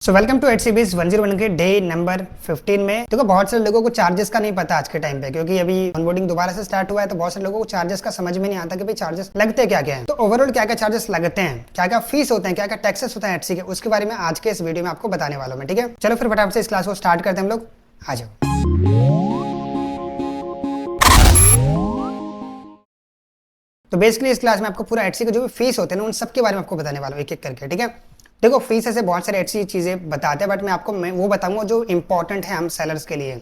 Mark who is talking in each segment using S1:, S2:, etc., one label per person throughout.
S1: So welcome to HCBS 101 के day number 15 में। देखो बहुत सारे लोगों को चार्जेस का नहीं पता आज के टाइम पे, क्योंकि अभी ऑनबोर्डिंग दोबारा से स्टार्ट हुआ है, तो बहुत सारे लोगों को चार्जेस का समझ में नहीं आता कि भाई चार्जेस लगते क्या क्या है। तो ओवरऑल क्या क्या चार्जेस लगते हैं, क्या क्या फीस होते हैं, क्या क्या टैक्सेस होते हैं HC के, उसके बारे में आज के इस वीडियो में आपको बताने वाला हूं मैं। ठीक है, चलो फिर फटाफट से इस क्लास को स्टार्ट करते हैं हम लोग। आ जाओ। तो बेसिकली इस क्लास में आपको पूरा HC के जो भी फीस होते हैं ना, उन सब के बारे में आपको बताने वाला हूँ एक एक करके। ठीक है, देखो फीस ऐसे बहुत सारे HC चीजें बताते हैं, बट मैं आपको वो बताऊंगा जो इंपॉर्टेंट है हम सेलर्स के लिए।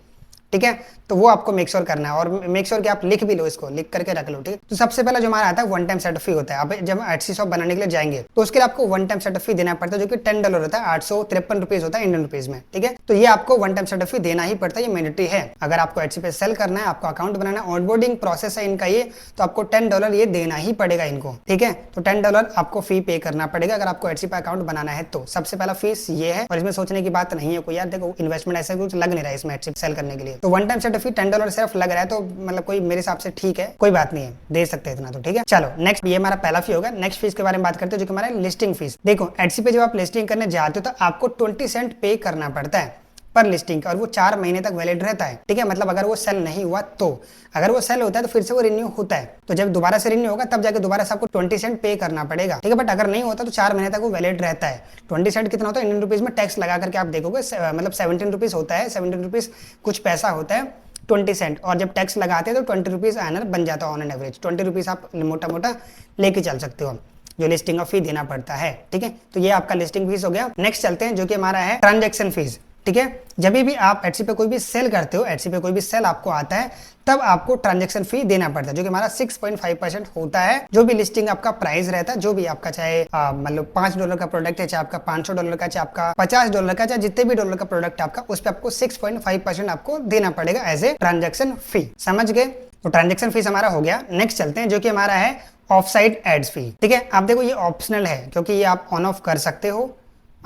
S1: ठीक है, तो वो आपको मेक श्योर करना है, और मेक श्योर कि आप लिख भी लो, इसको लिख करके रख लो। ठीक है, तो सबसे पहला जो हमारा आता है वन टाइम सेटअप फी होता है। अब जब HC शॉप बनाने के लिए जाएंगे तो उसके लिए आपको वन टाइम सेटअप फी देना पड़ता है, जो कि $10 होता है, 853 रुपीज होता है इंडियन रुपीज में। ठीक है, तो ये आपको वन टाइम सेटअप फी देना ही पड़ता है, ये मैंडेटरी है। अगर आपको HC पे सेल करना है, आपको अकाउंट बनाना है, ऑनबोर्डिंग प्रोसेस है इनका ये, तो आपको $10 ये देना ही पड़ेगा इनको। ठीक है, तो $10 आपको फी पे करना पड़ेगा अगर आपको HC पे अकाउंट बनाना है तो। सबसे पहला फीस ये है, और इसमें सोचने की बात नहीं है कोई, यार देखो इन्वेस्टमेंट ऐसा कुछ लग नहीं रहा है इसमें HC सेल करने के लिए। तो वन टाइम सेटअप फी $10 सिर्फ लग रहा है, तो मतलब कोई मेरे हिसाब से ठीक है, कोई बात नहीं है, दे सकते हैं इतना तो। ठीक है, चलो नेक्स्ट, ये हमारा पहला फी होगा। नेक्स्ट फीस के बारे में बात करते हैं, जो कि हमारा लिस्टिंग फीस। देखो HC पे जब आप लिस्टिंग करने जाते हो तो आपको 20 सेंट पे करना पड़ता है पर लिस्टिंग का, और वो 4 महीने तक वैलिड रहता है। ठीक है, मतलब अगर वो सेल नहीं हुआ तो, अगर वो सेल होता है तो फिर से वो रिन्यू होता है, तो जब दोबारा से रिन्यू होगा तब जाके दोबारा से आपको 20 सेंट पे करना पड़ेगा। ठीक है, बट अगर नहीं होता तो 4 महीने तक वो वैलिड रहता है। 20 सेंट कितना होता है इंडियन रुपीज में, टैक्स लगा करके आप देखोगे मतलब 17 रुपीज होता है, 17 रुपीज कुछ पैसा होता है 20 सेंट, और जब टैक्स लगाते हैं तो 20 रुपीज आनर बन जाता है ऑन एन एवरेज। 20 रुपीज आप मोटा मोटा लेके चल सकते हो, जो लिस्टिंग का फी देना पड़ता है। ठीक है, तो ये आपका लिस्टिंग फीस हो गया। नेक्स्ट चलते हैं, जो कि हमारा है ट्रांजैक्शन फीस। ठीक है, जब भी आप HC पे कोई भी सेल करते हो, HC पे कोई भी सेल आपको आता है, तब आपको ट्रांजैक्शन फी देना पड़ता है, जो कि हमारा 6.5% होता है। जो भी लिस्टिंग आपका प्राइस रहता है, जो भी आपका, चाहे मतलब $5 का प्रोडक्ट है, चाहे आपका $500 का, चाहे आपका $50 का, चाहे जितने भी डॉलर का प्रोडक्ट आपका, उस पर आपको 6.5% आपको देना पड़ेगा एज ए ट्रांजेक्शन फी। समझ गए? तो ट्रांजेक्शन फीस हमारा हो गया। नेक्स्ट चलते हैं, जो कि हमारा है ऑफ साइट एड्स फी। ठीक है, आप देखो ये ऑप्शनल है, क्योंकि ये आप ऑन ऑफ कर सकते हो।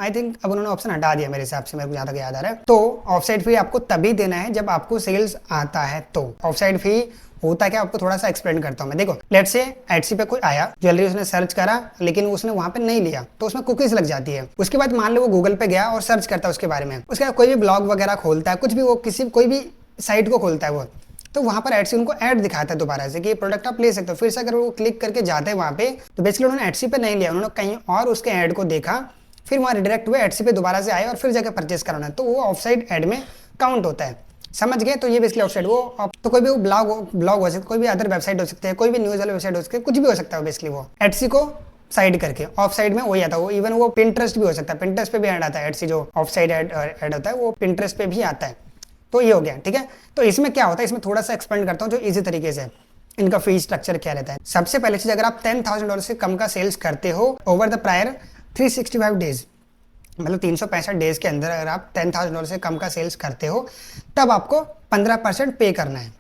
S1: आई थिंक अब उन्होंने ऑप्शन हटा दिया मेरे हिसाब से, मेरे को जहां तक याद आ रहा है। तो ऑफसाइड फी आपको तभी देना है जब आपको सेल्स आता है। तो ऑफसाइड फी होता क्या, आपको थोड़ा सा एक्सप्लेन करता हूं मैं। देखो लेट्स से HC पे कोई आया, ज्वेलरी उसने सर्च करा, लेकिन उसने वहां पे नहीं लिया, तो उसमें कुकीज लग जाती है। उसके बाद मान लो वो गूगल पे गया और सर्च करता है उसके बारे में, उसके बाद कोई भी ब्लॉग वगैरह खोलता है, कुछ भी वो किसी कोई भी साइट को खोलता है वो, तो वहां पर HC उनको ऐड दिखाता है दोबारा से कि ये प्रोडक्ट आप ले सकते हो। फिर से अगर वो क्लिक करके जाते हैं वहां पे, तो बेसिकली उन्होंने HC पे नहीं लिया, उन्होंने कहीं और उसके ऐड को देखा, फिर वहां रिडायरेक्ट हुए HC पे दोबारा से आए और फिर जाकर परचेस कराना है, तो वो ऑफसाइड ऐड में काउंट होता है। समझ गए? तो ये बेसिकली ऑफसाइड वो, तो कोई भी वो ब्लॉग हो सकता है, कोई भी अदर वेबसाइट हो सकते हैं, कोई भी न्यूज वाली वेबसाइट हो सकती है, कुछ भी हो सकता है बेसिकली वो HC को साइड करके। ऑफ साइड में वही आता है वो, इवन वो पिंटरेस्ट भी हो सकता है, पिंटरेस्ट पे भी ऐड आता है HC, जो ऑफ साइड ऐड होता है वो पिंटरेस्ट पे भी आता है। तो ये हो गया। ठीक है, तो इसमें क्या होता है, इसमें थोड़ा सा एक्सप्लेन करता हूँ जो इजी तरीके से इनका फी स्ट्रक्चर क्या रहता है। सबसे पहले चीज, अगर आप $10,000 से कम का सेल्स करते हो ओवर द प्रायर 365 डेज, मतलब 365 डेज के अंदर अगर आप $10,000 से कम का सेल्स करते हो, तब आपको 15% पे करना है।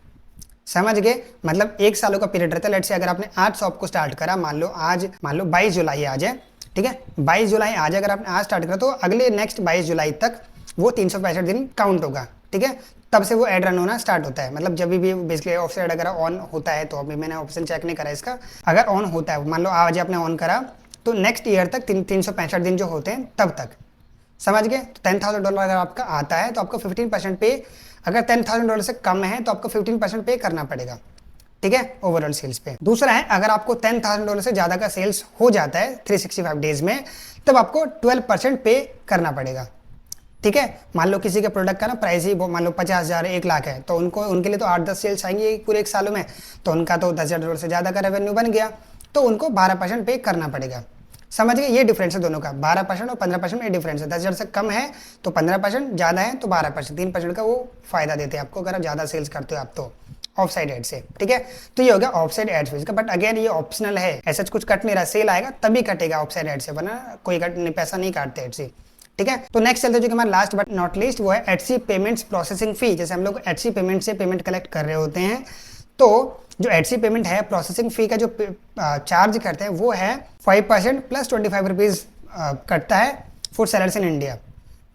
S1: समझ गए? मतलब 1 सालों का पीरियड रहता है। लेट्स से अगर आपने आज शॉप को स्टार्ट करा, मान लो 22 जुलाई आज है। ठीक है, 22 जुलाई आज अगर आपने आज स्टार्ट करा, तो अगले नेक्स्ट 22 जुलाई तक वो 365 दिन काउंट होगा। ठीक है, तब से वो ऐड रन होना स्टार्ट होता है। मतलब जब भी बेसिकली ऑफसाइड अगर ऑन होता है, तो अभी मैंने ऑप्शन चेक नहीं करा इसका, अगर ऑन होता है, मान लो आज आपने ऑन करा, तो नेक्स्ट ईयर तक 365 दिन जो होते हैं तब तक। समझ गए? तो $10,000 अगर आपका आता है तो आपको 15% पे, अगर $10,000 से कम है तो आपको 15% पे करना पड़ेगा। ठीक है, ओवरऑल सेल्स पे। दूसरा है, अगर आपको $10,000 से ज्यादा का सेल्स हो जाता है 365 डेज में, तब आपको 12% पे करना पड़ेगा। ठीक है, मान लो किसी के प्रोडक्ट का ना प्राइस ही मान लो 50,000 1 लाख है, तो उनके लिए तो 8-10 सेल्स आएंगे पूरे 1 सालों में, तो उनका तो $10,000 से ज्यादा का रेवेन्यू बन गया, तो उनको 12% पे करना पड़ेगा। समझ गए? ये डिफरेंस है दोनों का, 12% और 15% में डिफरेंस है। 10,000 से कम है तो 15%, ज्यादा है तो 12%, 3% का वो फायदा देते हैं आपको अगर आप ज्यादा सेल्स करते हो आप तो ऑफ साइड एड से। ठीक है, तो ये हो गया ऑफ साइड एड फीस का, बट अगेन ये ऑप्शनल है, ऐसा कुछ कट नहीं रहा, सेल आएगा तभी कटेगा ऑफ साइड एड से, वरना कोई पैसा नहीं काटते HC। ठीक है, तो नेक्स्ट चलते जो कि हमारा लास्ट बट नॉट लीस्ट, वो है HC पेमेंट्स प्रोसेसिंग फी। जैसे हम लोग HC पेमेंट से पेमेंट कलेक्ट कर रहे होते हैं, तो जो HC पेमेंट है, प्रोसेसिंग फी का जो चार्ज करते हैं वो है 5% प्लस 25 रुपीज कटता है फॉर सेलर्स इन इंडिया।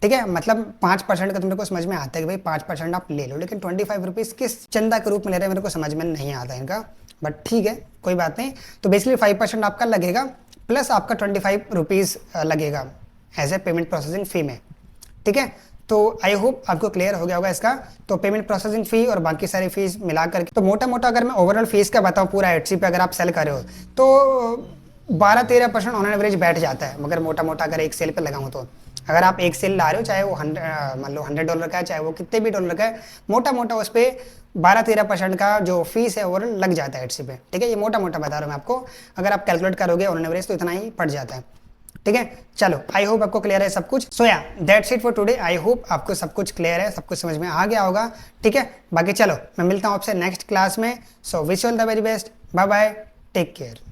S1: ठीक है, मतलब 5% का तुमने को समझ में आता है कि भाई 5% आप ले लो, लेकिन 25 रुपीज किस चंदा के रूप में ले रहे हैं मेरे को समझ में नहीं आता इनका, बट ठीक है कोई बात नहीं। तो बेसिकली 5% आपका लगेगा, प्लस आपका 25 रुपीज लगेगा as a payment processing fee में। ठीक है। तो आई होप आपको क्लियर हो गया होगा इसका। तो पेमेंट प्रोसेसिंग फी और बाकी सारी फीस मिला करके, तो मोटा मोटा अगर मैं ओवरऑल फीस का बताऊं पूरा एटसी पे अगर आप सेल कर रहे हो तो 12-13% ऑन एवरेज बैठ जाता है, मगर मोटा मोटा अगर एक सेल पे लगाऊं तो अगर आप एक सेल ला रहे हो, चाहे वो मान लो $100 का है, चाहे वो कितने भी डॉलर का है, मोटा मोटा उस पर 12-13% का जो फीस है वो लग जाता है एटसी पे, ठीक है। ये मोटा मोटा बता रहा हूँ मैं आपको, अगर आप कैलकुलेट करोगे ऑन एवरेज तो इतना ही पड़ जाता है, ठीक है। चलो आई होप आपको क्लियर है सब कुछ। सो या that's it for today. I hope आपको सब कुछ क्लियर है, सब कुछ समझ में आ गया होगा, ठीक है। बाकी चलो मैं मिलता हूँ आपसे नेक्स्ट क्लास में। So wish you all the very best, bye bye, take care.